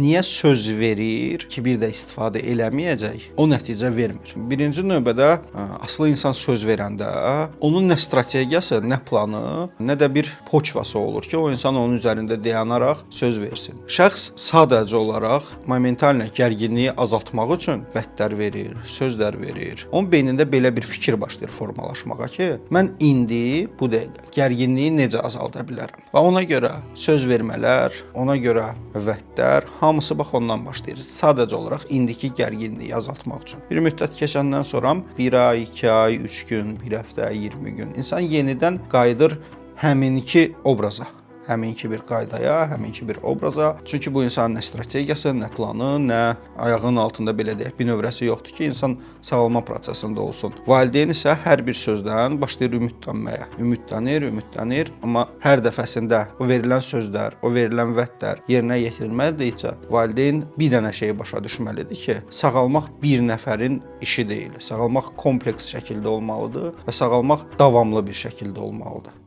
Niyə söz verir ki, bir də istifadə eləməyəcək, o nəticə vermir. Birinci növbədə aslı insan söz verəndə onun nə strategiyası, nə planı, nə də bir poçvası olur ki, o insan onun üzərində dayanaraq söz versin. Şəxs sadəcə olaraq momental gərginliyi azaltmaq üçün vədlər verir, sözlər verir. Onun beynində belə bir fikir başlayır formalaşmağa ki, mən indi bu dəqiqə gərginliyi necə azalda bilərəm. Və ona görə söz vermələr, ona görə vədlər hamısı bax ondan başlayır. Sadəcə olaraq indiki gərginliyi azaltmaq üçün. Bir müddət keçəndən sonra 1 ay, 2 ay, 3 gün, 1 həftə, 20 gün insan yenidən qayıdır həminki obraza. Həminki bir qaydaya, həminki bir obraza. Çünki bu insanın nə strategiyası, nə planı, nə ayağının altında belə deyək, bir növrəsi yoxdur ki, insan sağalma prosesində olsun. Valideyn isə hər bir sözdən başlayır ümidlənməyə. Ümidlənir, amma hər dəfəsində o verilən sözlər, o verilən vədlər yerinə yetirilmədikcə valideyn bir dənə şeyi başa düşməlidir ki, sağalmaq bir nəfərin işi deyil. Sağalmaq kompleks şəkildə olmalıdır və sağalmaq davamlı bir şəkildə olmalıdır.